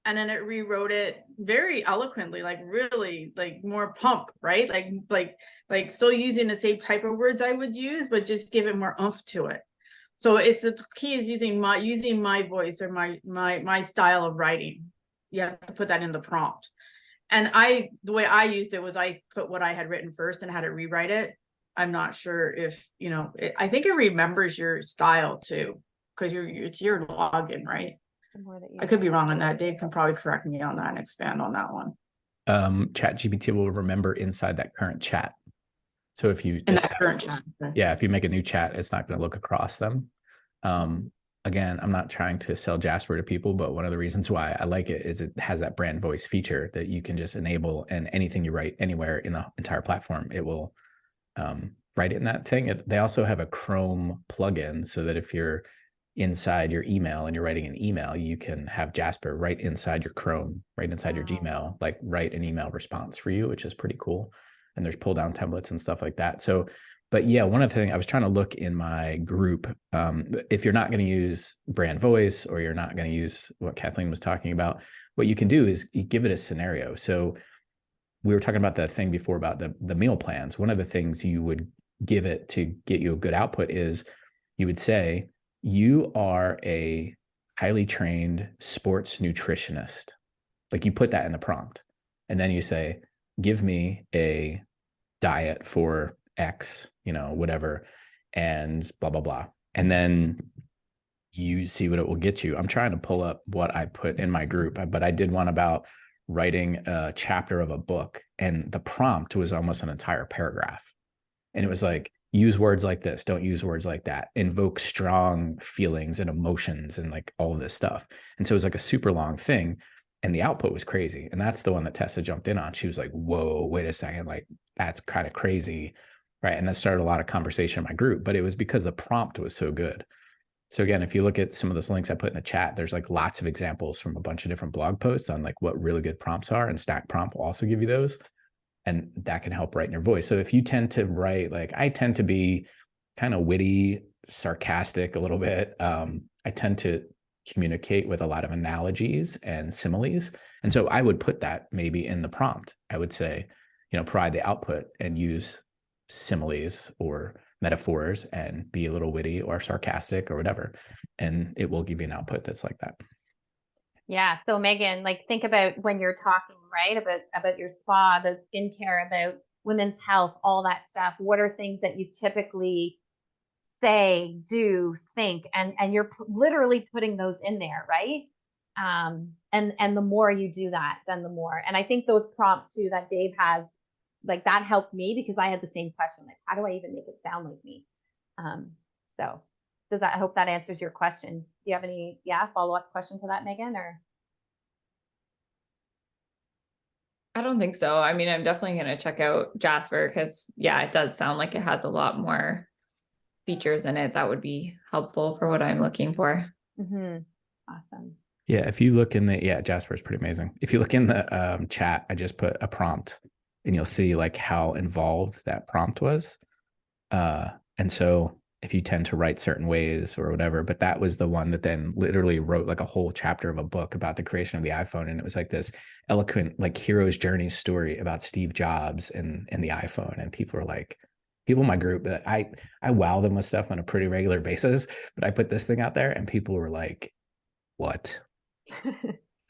A: and then it rewrote it very eloquently, like really like more pump, right? Like still using the same type of words I would use, but just give it more oomph to it. So the key is using my voice or my style of writing. You have to put that in the prompt. And the way I used it was I put what I had written first and had it rewrite it. I'm not sure if, I think it remembers your style too, because it's your login, right? I could be wrong on that. Dave can probably correct me on that and expand on that one.
C: ChatGPT will remember inside that current chat. So if you if you make a new chat, it's not going to look across them. Again, I'm not trying to sell Jasper to people, but one of the reasons why I like it is it has that brand voice feature that you can just enable, and anything you write anywhere in the entire platform, it will write it in that thing. They also have a Chrome plugin so that if you're inside your email and you're writing an email, you can have Jasper right inside your Chrome, right inside your Gmail, like write an email response for you, which is pretty cool. And there's pull down templates and stuff like that. So, but yeah, one of the things I was trying to look in my group, if you're not going to use brand voice, or you're not going to use what Kathleen was talking about, what you can do is you give it a scenario. So we were talking about that thing before about the meal plans. One of the things you would give it to get you a good output is you would say, you are a highly trained sports nutritionist. Like, you put that in the prompt, and then you say, give me a diet for X, whatever, and blah, blah, blah. And then you see what it will get you. I'm trying to pull up what I put in my group, but I did one about writing a chapter of a book, and the prompt was almost an entire paragraph. And it was like, use words like this, don't use words like that, invoke strong feelings and emotions and like all of this stuff. And so it was like a super long thing, and the output was crazy. And that's the one that Tessa jumped in on. She was like, whoa, wait a second, like, that's kind of crazy, right? And that started a lot of conversation in my group, but it was because the prompt was so good. So again, if you look at some of those links I put in the chat, there's like lots of examples from a bunch of different blog posts on like what really good prompts are, and Stack Prompt will also give you those. And that can help write in your voice. So if you tend to write, like I tend to be kind of witty, sarcastic a little bit. I tend to communicate with a lot of analogies and similes. And so I would put that maybe in the prompt. I would say, provide the output and use similes or metaphors and be a little witty or sarcastic or whatever. And it will give you an output that's like that.
B: Yeah. So Megan, like, think about when you're talking, right? About your spa, about skincare, about women's health, all that stuff. What are things that you typically say, do, think, and you're literally putting those in there, right? And the more you do that, then the more. And I think those prompts too that Dave has, like that helped me because I had the same question, like, how do I even make it sound like me? So I hope that answers your question. Do you have any, follow-up question to that, Megan, or?
G: I don't think so. I mean, I'm definitely going to check out Jasper because it does sound like it has a lot more features in it that would be helpful for what I'm looking for.
B: Mm-hmm. Awesome.
C: Yeah, if you look in the, Jasper is pretty amazing. If you look in the chat, I just put a prompt and you'll see like how involved that prompt was. And so if you tend to write certain ways or whatever, but that was the one that then literally wrote like a whole chapter of a book about the creation of the iPhone. And it was like this eloquent, like hero's journey story about Steve Jobs and the iPhone. And people in my group that I wow them with stuff on a pretty regular basis, but I put this thing out there and people were like, what?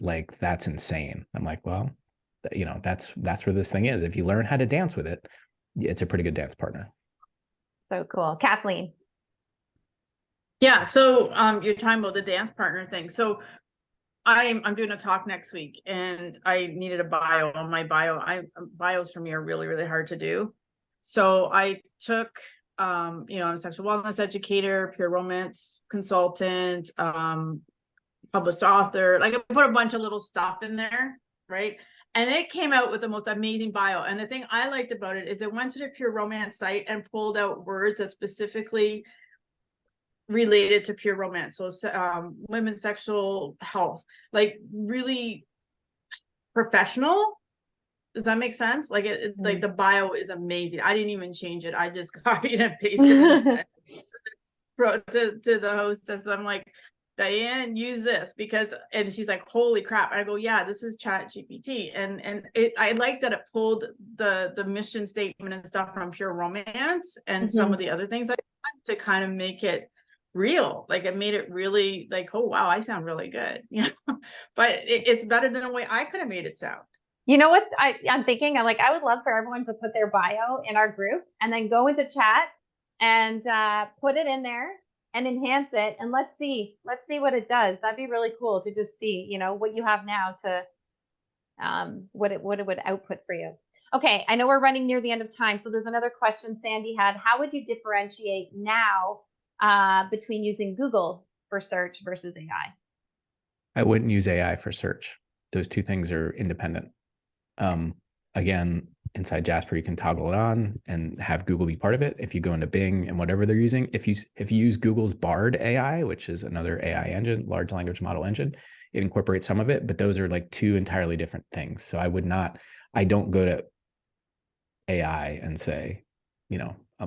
C: Like, that's insane. I'm like, well, that's where this thing is. If you learn how to dance with it, it's a pretty good dance partner.
B: So cool. Kathleen.
A: Yeah. So you're talking about the dance partner thing. So I'm doing a talk next week and I needed a bio on my bio. Bios for me are really, really hard to do. So I took, I'm a sexual wellness educator, pure romance consultant, published author, like I put a bunch of little stuff in there, right? And it came out with the most amazing bio. And the thing I liked about it is it went to the pure romance site and pulled out words that specifically related to pure romance. So women's sexual health, like really professional. Does that make sense? Like like the bio is amazing. I didn't even change it. I just copied and pasted and sent to the hostess. I'm like, Diane, use this and she's like, holy crap. I go, yeah, this is Chat GPT. And I like that it pulled the mission statement and stuff from pure romance and some of the other things I want to kind of make it real. Like it made it really like, oh, wow, I sound really good. But it's better than the way I could have made it sound.
B: You know what I'm thinking? I'm like, I would love for everyone to put their bio in our group and then go into chat and put it in there and enhance it. And let's see what it does. That'd be really cool to just see, what you have now to what it would output for you. Okay, I know we're running near the end of time. So there's another question Sandy had. How would you differentiate now between using Google for search versus AI?
C: I wouldn't use AI for search. Those two things are independent. Again, inside Jasper, you can toggle it on and have Google be part of it. If you go into Bing and whatever they're using, if you use Google's Bard AI, which is another AI engine, large language model engine, it incorporates some of it, but those are like two entirely different things. So I don't go to AI and say,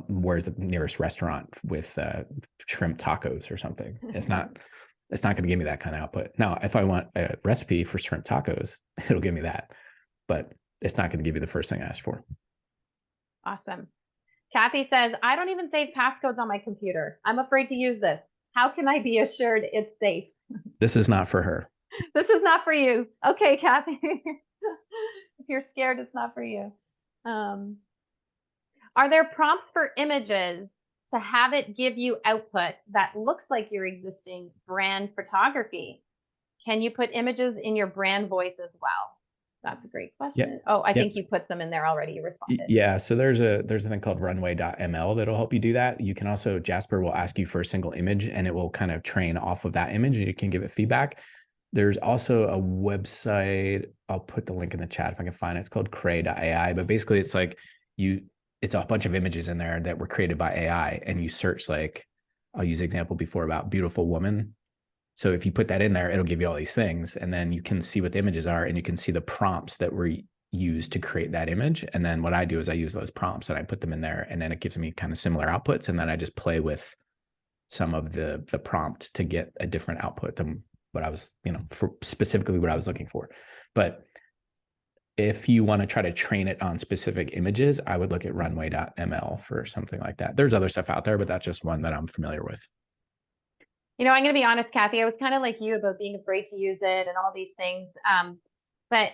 C: where's the nearest restaurant with shrimp tacos or something. It's not going to give me that kind of output. Now, if I want a recipe for shrimp tacos, it'll give me that, but it's not going to give you the first thing I asked for.
B: Awesome. Kathy says, I don't even save passcodes on my computer. I'm afraid to use this. How can I be assured it's safe?
C: This is not for her.
B: This is not for you. Okay, Kathy. If you're scared, it's not for you. Are there prompts for images to have it give you output that looks like your existing brand photography? Can you put images in your brand voice as well? That's a great question. Yep. Oh, I think you put them in there already. You responded.
C: Yeah. So there's a thing called runway.ml that'll help you do that. You can also, Jasper will ask you for a single image and it will kind of train off of that image and you can give it feedback. There's also a website. I'll put the link in the chat if I can find it. It's called cray.ai, but basically it's like it's a bunch of images in there that were created by AI and you search, like, I'll use the example before about beautiful woman. So if you put that in there, it'll give you all these things and then you can see what the images are and you can see the prompts that were used to create that image. And then what I do is I use those prompts and I put them in there and then it gives me kind of similar outputs. And then I just play with some of the prompt to get a different output than what I was, for specifically what I was looking for. But if you want to try to train it on specific images, I would look at runway.ml for something like that. There's other stuff out there, but that's just one that I'm familiar with.
B: I'm going to be honest, Kathy, I was kind of like you about being afraid to use it and all these things. But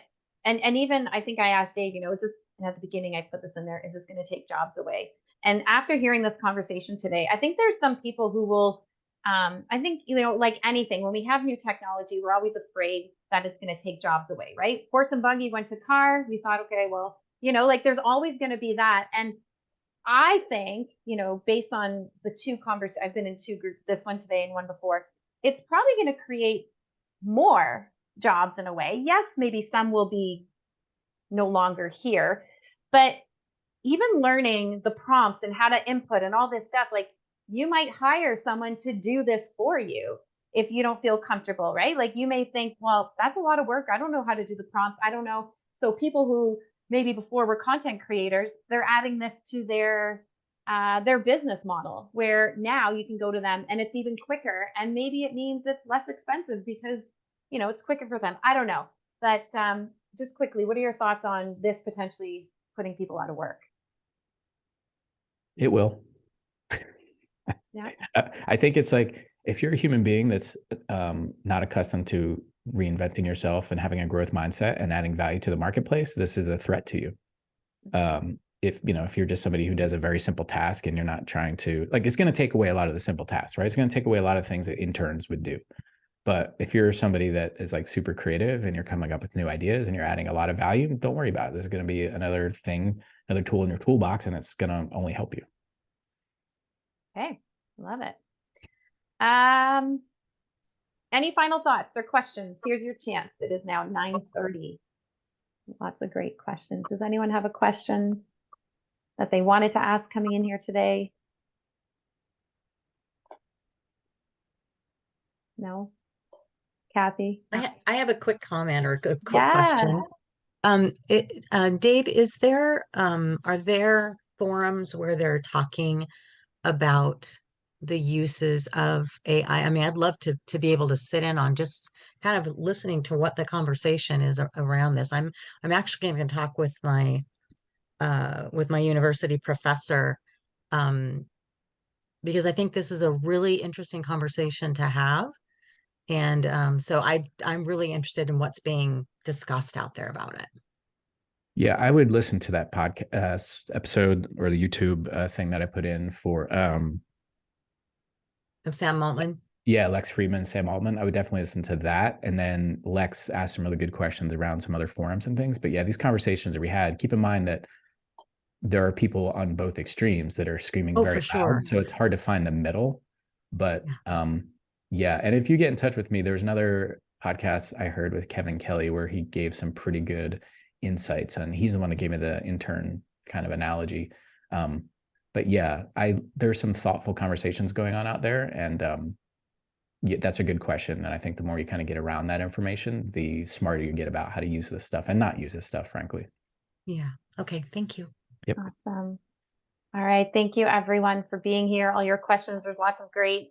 B: And even I think I asked Dave, is this, and at the beginning I put this in there, is this going to take jobs away? And after hearing this conversation today, I think there's some people who will, I think, like anything, when we have new technology, we're always afraid that it's going to take jobs away, right? Horse and buggy went to car. We thought, okay, well, like there's always going to be that. And I think, based on the two conversations, I've been in two groups, this one today and one before, it's probably going to create more jobs in a way. Yes, maybe some will be no longer here, but even learning the prompts and how to input and all this stuff, like you might hire someone to do this for you if you don't feel comfortable, right? Like you may think, well, that's a lot of work. I don't know how to do the prompts. I don't know. So people who maybe before were content creators, they're adding this to their business model, where now you can go to them and it's even quicker. And maybe it means it's less expensive because, it's quicker for them. I don't know. But just quickly, what are your thoughts on this potentially putting people out of work?
C: It will.
B: Yeah.
C: I think it's like, if you're a human being that's not accustomed to reinventing yourself and having a growth mindset and adding value to the marketplace, this is a threat to you. If you're just somebody who does a very simple task and you're not trying to, like, it's going to take away a lot of the simple tasks, right? It's going to take away a lot of things that interns would do. But if you're somebody that is like super creative and you're coming up with new ideas and you're adding a lot of value, don't worry about it. This is going to be another thing, another tool in your toolbox, and it's going to only help you.
B: Okay, love it. Any final thoughts or questions? Here's your chance. It is now 9:30. Lots of great questions. Does anyone have a question that they wanted to ask coming in here today? No? Kathy?
E: I have a quick comment or a quick
B: Yeah.
E: question. Dave, are there forums where they're talking about the uses of AI? I mean, I'd love to be able to sit in on just kind of listening to what the conversation is around this. I'm actually going to talk with my university professor, because I think this is a really interesting conversation to have. And so I'm really interested in what's being discussed out there about it.
C: Yeah, I would listen to that podcast episode or the YouTube thing that I put in for
E: Of Sam Altman.
C: Yeah, Lex Friedman, Sam Altman. I would definitely listen to that. And then Lex asked some really good questions around some other forums and things. But yeah, these conversations that we had, keep in mind that there are people on both extremes that are screaming very
E: for sure.
C: loud. So it's hard to find the middle. But yeah. And if you get in touch with me, there's another podcast I heard with Kevin Kelly where he gave some pretty good insights. And he's the one that gave me the intern kind of analogy. But yeah, there's some thoughtful conversations going on out there. And yeah, that's a good question. And I think the more you kind of get around that information, the smarter you get about how to use this stuff and not use this stuff, frankly.
E: Yeah. Okay. Thank you.
C: Yep.
B: Awesome. All right. Thank you, everyone, for being here. All your questions. There's lots of great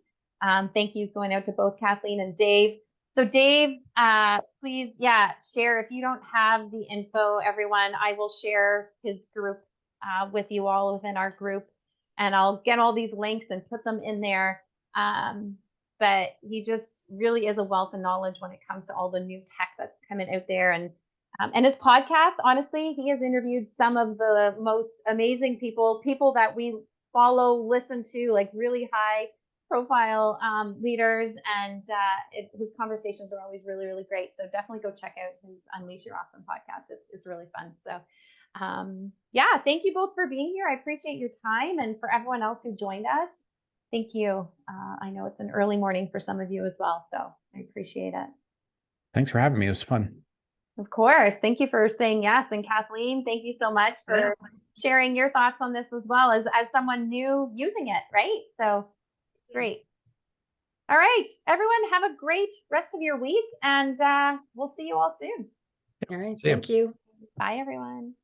B: thank yous going out to both Kathleen and Dave. So Dave, please, share. If you don't have the info, everyone, I will share his group with you all within our group. And I'll get all these links and put them in there. But he just really is a wealth of knowledge when it comes to all the new tech that's coming out there. And his podcast, honestly, he has interviewed some of the most amazing people that we follow, listen to, like really high profile leaders. And his conversations are always really, really great. So definitely go check out his Unleash Your Awesome podcast. It's really fun. So thank you both for being here. I appreciate your time. And for everyone else who joined us, thank you. I know it's an early morning for some of you as well. So I appreciate it.
C: Thanks for having me. It was fun. Of
B: course. Thank you for saying yes. And Kathleen, thank you so much for sharing your thoughts on this as well as someone new using it, right? So great. All right, everyone, have a great rest of your week, and we'll see you all soon.
E: All right. Thank you.
B: Bye, everyone.